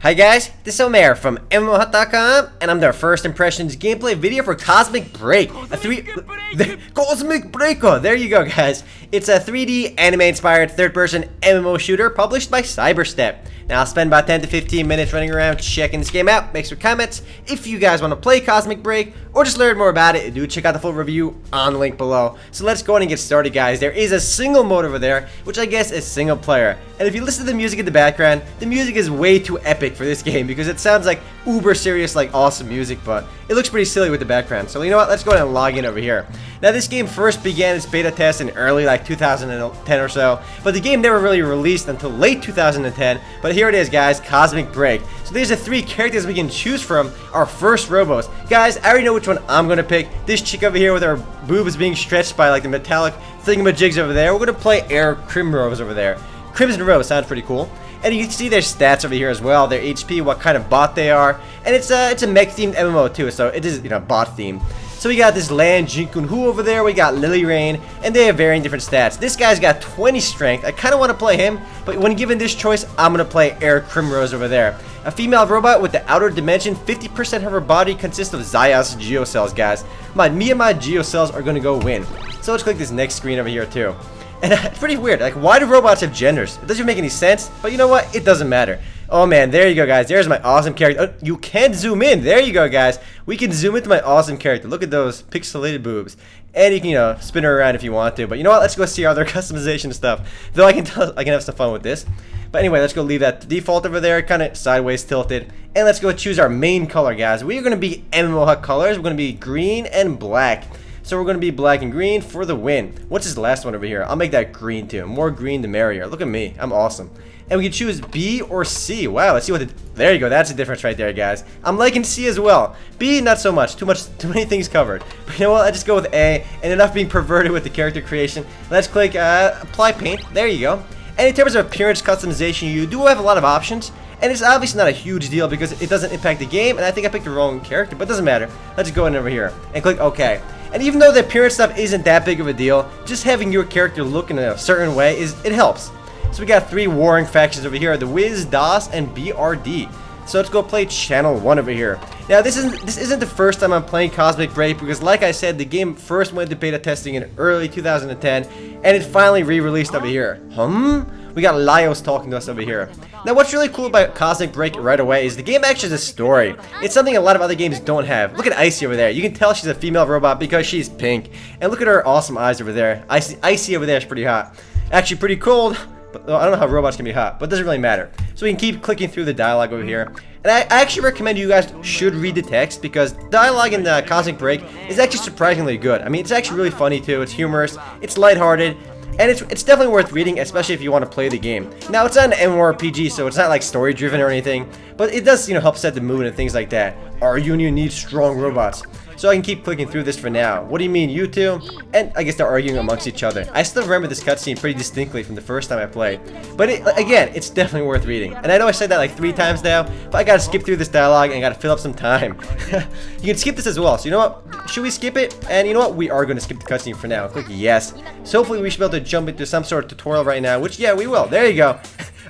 Hi guys, this is Omer from MMOHut.com, and I'm their first impressions gameplay video for CosmicBreak. CosmicBreak! There you go, guys. It's a 3D anime-inspired third-person MMO shooter published by Cyberstep. Now, I'll spend about 10 to 15 minutes running around checking this game out, make some comments. If you guys want to play CosmicBreak or just learn more about it, do check out the full review on the link below. So let's go ahead and get started, guys. There is a single mode over there, which I guess is single player. And if you listen to the music in the background, the music is way too epic for this game because it sounds like uber serious, like awesome music, but it looks pretty silly with the background. So you know what? Let's go ahead and log in over here. Now, this game first began its beta test in early like 2010 or so, but the game never really released until late 2010. But here it is, guys, CosmicBreak. So there's the 3 characters we can choose from. Our first robos. Guys, I already know which one I'm gonna pick. This chick over here with her boobs being stretched by like the metallic thingamajigs over there. We're gonna play Air Crimrose over there. Crimson Rose sounds pretty cool. And you can see their stats over here as well, their HP, what kind of bot they are. And it's a mech themed MMO too, so it is, you know, bot themed. So we got this Lan Jinkun-Hu over there, we got Lily Rain, and they have varying different stats. This guy's got 20 strength. I kind of want to play him, but when given this choice, I'm going to play Air Crimrose over there. A female robot with the outer dimension, 50% of her body consists of Zayas geocells, guys. Me and my geocells are going to go win. So let's click this next screen over here too. And it's pretty weird, like why do robots have genders? It doesn't make any sense, but you know what? It doesn't matter. Oh man, there you go, guys. There's my awesome character. Oh, you can zoom in. There you go, guys. We can zoom into my awesome character. Look at those pixelated boobs. And you can, you know, spin her around if you want to. But you know what? Let's go see other customization stuff. Though I can have some fun with this. But anyway, let's go leave that default over there, kind of sideways tilted. And let's go choose our main color, guys. We are going to be MMOHut colors. We're going to be green and black. So we're going to be black and green for the win. What's this last one over here? I'll make that green too. More green the merrier. Look at me. I'm awesome. And we can choose B or C. Wow, let's see what there you go. That's the difference right there, guys. I'm liking C as well. B, not so much. Too many things covered. But you know what? I just go with A. And enough being perverted with the character creation. Let's click apply paint. There you go. And in terms of appearance customization, you do have a lot of options. And it's obviously not a huge deal because it doesn't impact the game. And I think I picked the wrong character, but it doesn't matter. Let's go in over here and click OK. And even though the appearance stuff isn't that big of a deal, just having your character look in a certain way it helps. So we got 3 warring factions over here, the Wiz, DOS, and BRD. So let's go play Channel 1 over here. Now this isn't the first time I'm playing CosmicBreak because like I said, the game first went to beta testing in early 2010 and it finally re-released over here. We got Laios talking to us over here. Now what's really cool about CosmicBreak right away is the game actually has a story. It's something a lot of other games don't have. Look at Icy over there. You can tell she's a female robot because she's pink. And look at her awesome eyes over there. Icy over there is pretty hot. Actually pretty cold. But I don't know how robots can be hot, but it doesn't really matter. So we can keep clicking through the dialogue over here. And I actually recommend you guys should read the text because dialogue in the CosmicBreak is actually surprisingly good. I mean, it's actually really funny too. It's humorous. It's lighthearted. And it's definitely worth reading, especially if you want to play the game. Now, it's not an MMORPG, so it's not like story-driven or anything. But it does, you know, help set the mood and things like that. Our union needs strong robots. So I can keep clicking through this for now. What do you mean, you two? And I guess they're arguing amongst each other. I still remember this cutscene pretty distinctly from the first time I played. But again, it's definitely worth reading. And I know I said that like 3 times now, but I gotta skip through this dialogue and I gotta fill up some time. You can skip this as well. So you know what? Should we skip it? And you know what? We are gonna skip the cutscene for now. Click yes. So hopefully we should be able to jump into some sort of tutorial right now, which yeah, we will. There you go.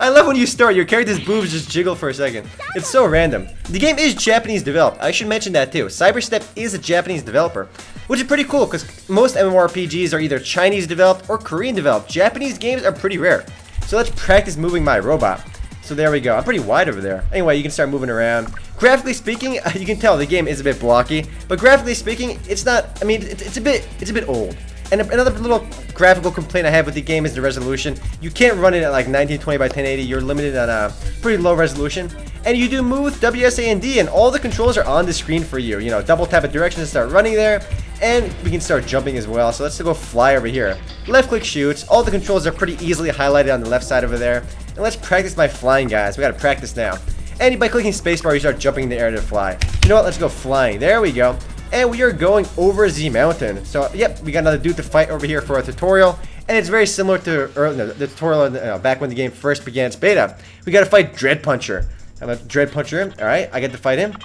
I love when you start, your character's boobs just jiggle for a second. It's so random. The game is Japanese developed. I should mention that too. Cyberstep is a Japanese developer, which is pretty cool because most MMORPGs are either Chinese developed or Korean developed. Japanese games are pretty rare. So let's practice moving my robot. So there we go. I'm pretty wide over there. Anyway, you can start moving around. Graphically speaking, you can tell the game is a bit blocky, but graphically speaking, it's not, I mean, it's a bit old. And another little graphical complaint I have with the game is the resolution. You can't run it at like 1920 by 1080. You're limited on a pretty low resolution. And you do move with WSAD, and all the controls are on the screen for you. You know, double tap a direction to start running there, and we can start jumping as well. So let's go fly over here. Left click shoots. All the controls are pretty easily highlighted on the left side over there. And let's practice my flying, guys. We gotta practice now. And by clicking spacebar, you start jumping in the air to fly. You know what? Let's go flying. There we go. And we are going over the mountain. So, yep, we got another dude to fight over here for a tutorial. And it's very similar to the tutorial back when the game first began its beta. We got to fight Dread Puncher. I'm a Dread Puncher. Alright, I get to fight him.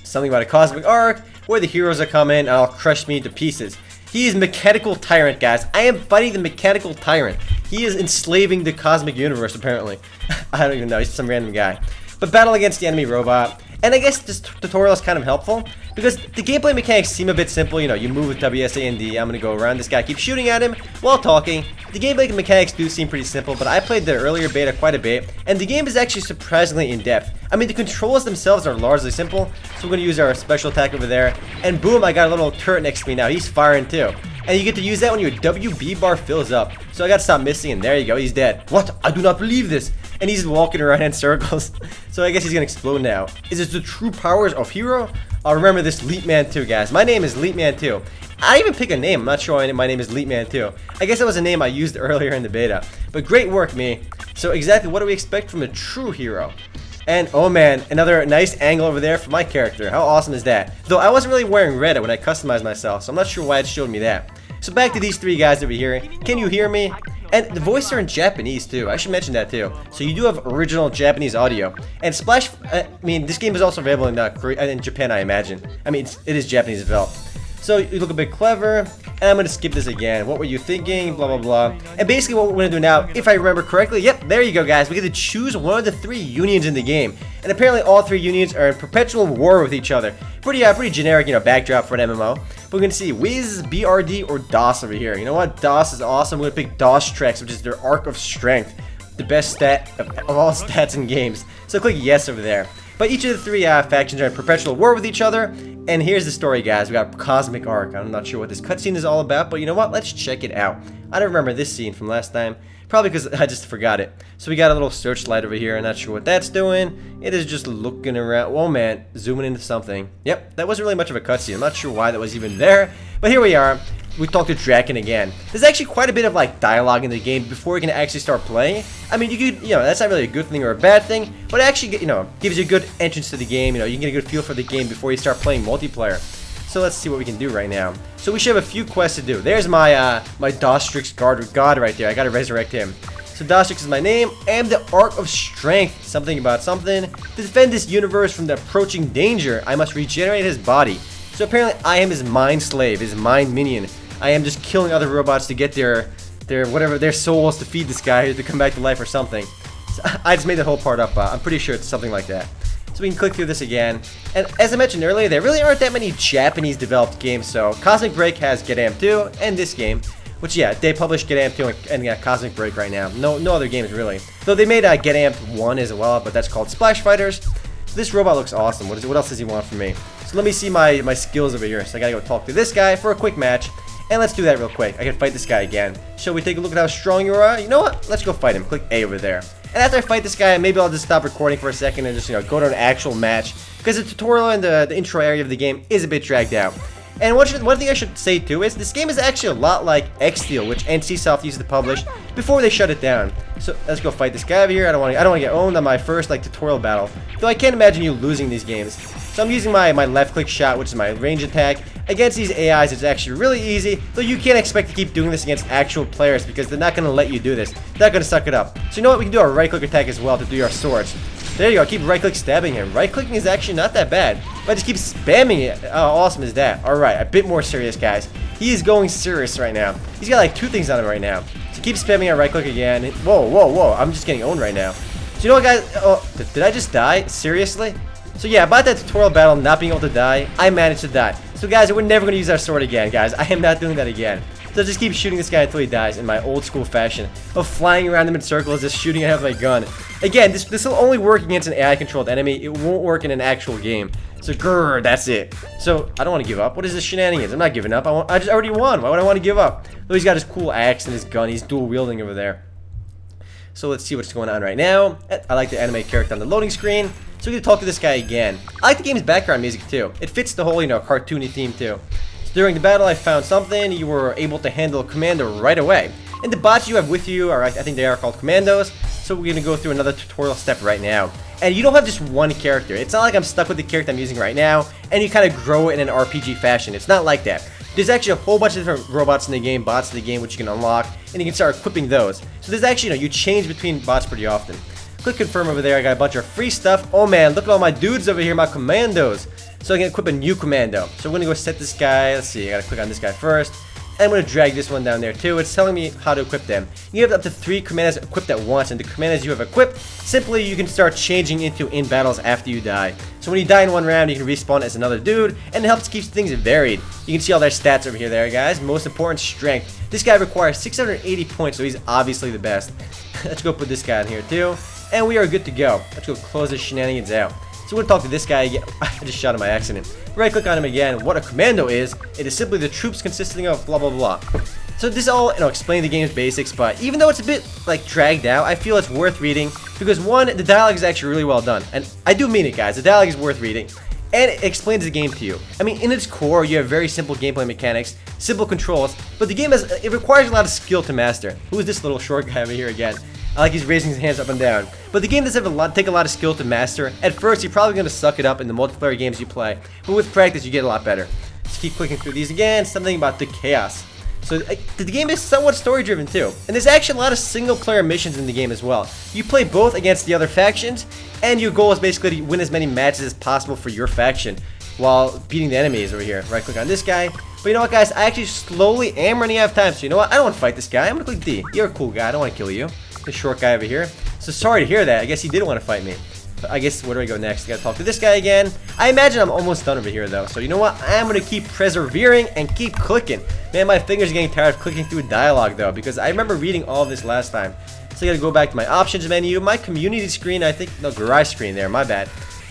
Something about a cosmic arc where the heroes are coming and I'll crush me to pieces. He is Mechanical Tyrant, guys. I am fighting the Mechanical Tyrant. He is enslaving the cosmic universe, apparently. I don't even know. He's some random guy. but battle against the enemy robot. And I guess this tutorial is kind of helpful because the gameplay mechanics seem a bit simple. You know, you move with WSA and D. I'm going to go around this guy, keep shooting at him while talking. The gameplay mechanics do seem pretty simple, but I played the earlier beta quite a bit, and the game is actually surprisingly in-depth. I mean, the controls themselves are largely simple, so we're going to use our special attack over there. And boom, I got a little turret next to me now. He's firing too. And you get to use that when your WB bar fills up. So I got to stop missing, and there you go, he's dead. What? I do not believe this. And he's walking around in circles. So I guess he's going to explode now. Is this the true powers of Hero? I'll remember this Leapman 2, guys. My name is Leapman 2. I didn't even pick a name. I'm not sure my name is Leapman 2. I guess that was a name I used earlier in the beta. But great work, me. So exactly what do we expect from a true hero? And oh man, another nice angle over there for my character. How awesome is that? Though I wasn't really wearing red when I customized myself, so I'm not sure why it showed me that. So back to these three guys over here. Can you hear me? And the voices are in Japanese too. I should mention that too. So you do have original Japanese audio. And Splash, I mean, this game is also available in Japan, I imagine. I mean, it is Japanese developed. So you look a bit clever, and I'm going to skip this again. What were you thinking? Blah, blah, blah. And basically what we're going to do now, if I remember correctly, yep, there you go, guys. We get to choose one of the three unions in the game. And apparently all three unions are in perpetual war with each other. Pretty generic, you know, backdrop for an MMO. But we're going to see Wiz, BRD, or DOS over here. You know what? DOS is awesome. We're going to pick DOS Trex, which is their Arc of Strength. The best stat of all stats in games. So click yes over there. But each of the three factions are in perpetual war with each other. And here's the story, guys. We got Cosmic Arc. I'm not sure what this cutscene is all about, but you know what? Let's check it out. I don't remember this scene from last time. Probably because I just forgot it. So we got a little searchlight over here. I'm not sure what that's doing. It is just looking around. Oh man, zooming into something. Yep, that wasn't really much of a cutscene. I'm not sure why that was even there. But here we are. We talked to Draken again. There's actually quite a bit of like dialogue in the game before you can actually start playing. I mean, you could, you know, that's not really a good thing or a bad thing, but it actually, you know, gives you a good entrance to the game. You know, you can get a good feel for the game before you start playing multiplayer. So let's see what we can do right now. So we should have a few quests to do. There's my my Dostrix god right there. I gotta resurrect him. So Dostrix is my name. I am the Arc of Strength. Something about something. To defend this universe from the approaching danger, I must regenerate his body. So apparently I am his mind slave, his mind minion. I am just killing other robots to get their souls to feed this guy to come back to life or something. So I just made the whole part up. I'm pretty sure it's something like that. So we can click through this again. And as I mentioned earlier, there really aren't that many Japanese developed games. So CosmicBreak has Get Amped 2 and this game, which yeah, they published Get Amped 2 and CosmicBreak right now. No other games really. Though they made Get Amped 1 as well, but that's called Splash Fighters. So this robot looks awesome. What else does he want from me? So let me see my skills over here. So I gotta go talk to this guy for a quick match. And let's do that real quick. I can fight this guy again. Shall we take a look at how strong you are? You know what? Let's go fight him. Click A over there. And after I fight this guy, maybe I'll just stop recording for a second and just, you know, go to an actual match. Because the tutorial and the intro area of the game is a bit dragged out. And one thing I should say too is this game is actually a lot like X-Steel, which NCSoft used to publish before they shut it down. So let's go fight this guy over here. I don't want to get owned on my first like tutorial battle. Though I can't imagine you losing these games. So I'm using my left click shot, which is my range attack. Against these AIs, it's actually really easy, though you can't expect to keep doing this against actual players because they're not going to let you do this. They're not going to suck it up. So you know what? We can do our right click attack as well to do our swords. There you go. Keep right click stabbing him. Right clicking is actually not that bad. But I just keep spamming it. How awesome is that? Alright, a bit more serious, guys. He is going serious right now. He's got like 2 things on him right now. So keep spamming our right click again. Whoa. I'm just getting owned right now. So you know what, guys? Oh, did I just die? Seriously? So yeah, about that tutorial battle not being able to die, I managed to die. So guys, we're never going to use our sword again, guys. I am not doing that again. So just keep shooting this guy until he dies in my old school fashion of flying around him in circles, just shooting at him with my gun. Again, this will only work against an AI controlled enemy. It won't work in an actual game. So grrr, that's it. So I don't want to give up. What is this shenanigans? I'm not giving up. I just already won. Why would I want to give up? Though he's got his cool axe and his gun. He's dual wielding over there. So let's see what's going on right now. I like the anime character on the loading screen. So we can talk to this guy again. I like the game's background music too. It fits the whole, you know, cartoony theme too. So during the battle, I found something. You were able to handle a commando right away. And the bots you have with you are, I think they are called commandos. So we're gonna go through another tutorial step right now. And you don't have just one character. It's not like I'm stuck with the character I'm using right now, and you kind of grow it in an RPG fashion. It's not like that. There's actually a whole bunch of different robots in the game, bots in the game, which you can unlock, and you can start equipping those. So there's actually, you know, you change between bots pretty often. Click confirm over there. I got a bunch of free stuff. Oh man, look at all my dudes over here, my commandos. So I can equip a new commando. So we're gonna go set this guy. Let's see, I gotta click on this guy first. And I'm going to drag this one down there too. It's telling me how to equip them. You have up to 3 commandos equipped at once, and the commandos you have equipped, simply you can start changing into in battles after you die. So when you die in one round, you can respawn as another dude, and it helps keep things varied. You can see all their stats over here there, guys. Most important, strength. This guy requires 680 points, so he's obviously the best. Let's go put this guy in here too, and we are good to go. Let's go close the shenanigans out. So we're going to talk to this guy again. I just shot him by accident. Right click on him again. What a commando is, it is simply the troops consisting of blah blah blah. So this all, explain the game's basics, but even though it's a bit like dragged out, I feel it's worth reading because one, the dialogue is actually really well done. And I do mean it, guys. The dialogue is worth reading. And it explains the game to you. I mean, in its core, you have very simple gameplay mechanics, simple controls, but the game it requires a lot of skill to master. Who is this little short guy over here again? I like he's raising his hands up and down. But the game does have take a lot of skill to master. At first, you're probably going to suck it up in the multiplayer games you play, but with practice, you get a lot better. Let's keep clicking through these again. Something about the chaos. So the game is somewhat story-driven too, and there's actually a lot of single-player missions in the game as well. You play both against the other factions, and your goal is basically to win as many matches as possible for your faction while beating the enemies over here. Right-click on this guy. But you know what, guys? I actually slowly am running out of time, so you know what? I don't want to fight this guy. I'm going to click D. You're a cool guy. I don't want to kill you. This short guy over here. So sorry to hear that. I guess he didn't want to fight me. But I guess where do I go next? I gotta talk to this guy again. I imagine I'm almost done over here though. So you know what? I'm gonna keep persevering and keep clicking. Man, my fingers are getting tired of clicking through dialogue though, because I remember reading all of this last time. So I gotta go back to my options menu, my community screen, I think, no, garage screen there, my bad.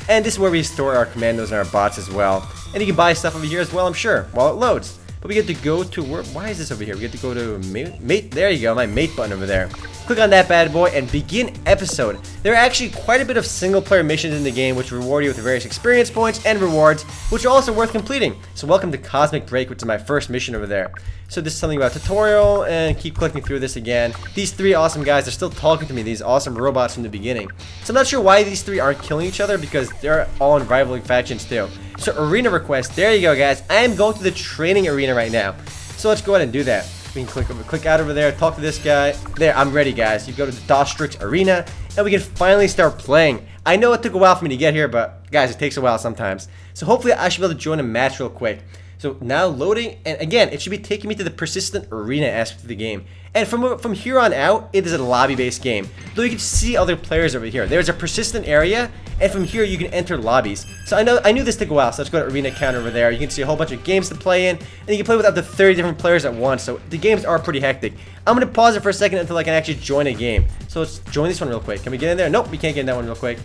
And this is where we store our commandos and our bots as well. And you can buy stuff over here as well, I'm sure, while it loads. But we get to go to where? Why is this over here? We get to go to mate. There you go, my mate button over there. Click on that bad boy and begin episode. There are actually quite a bit of single player missions in the game which reward you with various experience points and rewards, which are also worth completing. So welcome to CosmicBreak, which is my first mission over there. So this is something about tutorial, and keep clicking through this again. These 3 awesome guys are still talking to me, these awesome robots from the beginning. So I'm not sure why these 3 aren't killing each other, because they're all in rivaling factions too. So arena request, there you go guys. I am going to the training arena right now. So let's go ahead and do that. We can click out over there, talk to this guy. There, I'm ready guys. You go to the Dostrix arena, and we can finally start playing. I know it took a while for me to get here, but guys, it takes a while sometimes. So hopefully I should be able to join a match real quick. So now loading, and again, it should be taking me to the persistent arena aspect of the game. And from here on out, it is a lobby-based game. Though you can see other players over here. There's a persistent area, and from here you can enter lobbies. So I knew this took a while, so let's go to arena counter over there. You can see a whole bunch of games to play in, and you can play with up to 30 different players at once. So the games are pretty hectic. I'm going to pause it for a second until I can actually join a game. So let's join this one real quick. Can we get in there? Nope, we can't get in that one real quick.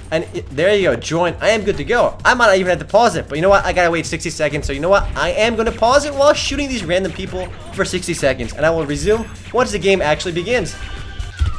And there you go, join. I am good to go. I might not even have to pause it, but you know what? I gotta wait 60 seconds. So you know what? I am gonna pause it while shooting these random people for 60 seconds, and I will resume once the game actually begins.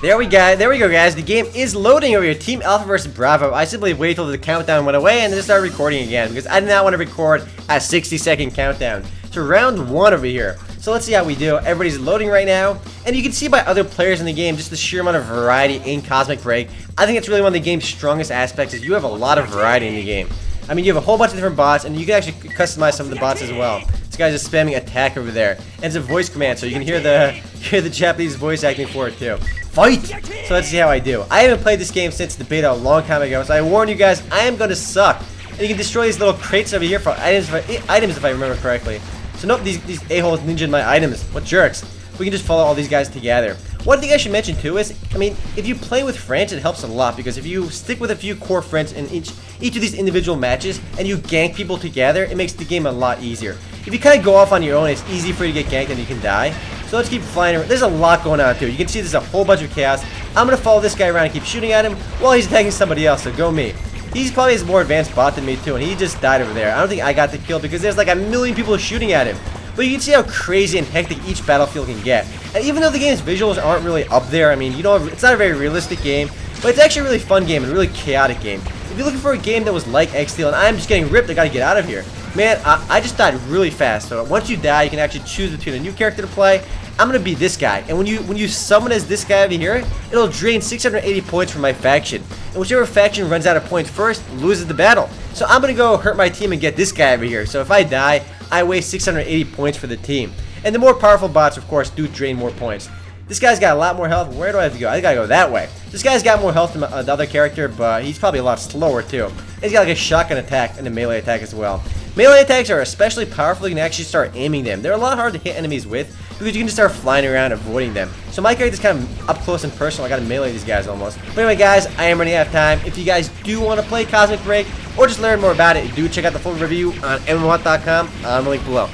There we go, guys. The game is loading over here. Team Alpha versus Bravo. I simply waited till the countdown went away and then started recording again because I did not want to record a 60-second countdown. So round 1 over here. So let's see how we do. Everybody's loading right now, and you can see by other players in the game just the sheer amount of variety in CosmicBreak. I think it's really one of the game's strongest aspects is you have a lot of variety in the game. I mean, you have a whole bunch of different bots, and you can actually customize some of the bots as well. This guy's just spamming attack over there, and it's a voice command, so you can hear the Japanese voice acting for it too. Fight! So let's see how I do. I haven't played this game since the beta a long time ago, so I warn you guys, I am gonna suck. And you can destroy these little crates over here for items if I remember correctly. So nope, these a-holes ninja'd my items. What jerks. We can just follow all these guys together. One thing I should mention too is, I mean, if you play with friends, it helps a lot because if you stick with a few core friends in each of these individual matches and you gank people together, it makes the game a lot easier. If you kind of go off on your own, it's easy for you to get ganked and you can die. So let's keep flying around. There's a lot going on too. You can see there's a whole bunch of chaos. I'm going to follow this guy around and keep shooting at him while he's attacking somebody else, so go me. He's probably a more advanced bot than me too, and he just died over there. I don't think I got the kill because there's like a million people shooting at him. But you can see how crazy and hectic each battlefield can get. And even though the game's visuals aren't really up there, I mean, you know, it's not a very realistic game, but it's actually a really fun game and a really chaotic game. If you're looking for a game that was like X-Steel and I'm just getting ripped, I gotta get out of here. Man, I just died really fast. So once you die, you can actually choose between a new character to play. I'm gonna be this guy, and when you summon as this guy over here, it'll drain 680 points from my faction. And whichever faction runs out of points first loses the battle. So I'm gonna go hurt my team and get this guy over here. So if I die, I waste 680 points for the team. And the more powerful bots, of course, do drain more points. This guy's got a lot more health. Where do I have to go? I gotta go that way. This guy's got more health than the other character, but he's probably a lot slower too. And he's got like a shotgun attack and a melee attack as well. Melee attacks are especially powerful. You can actually start aiming them. They're a lot hard to hit enemies with because you can just start flying around avoiding them. So my character's kind of up close and personal. I gotta melee these guys almost. But anyway, guys, I am running out of time. If you guys do want to play Cosmic Break or just learn more about it, do check out the full review on MMOHut.com on the link below.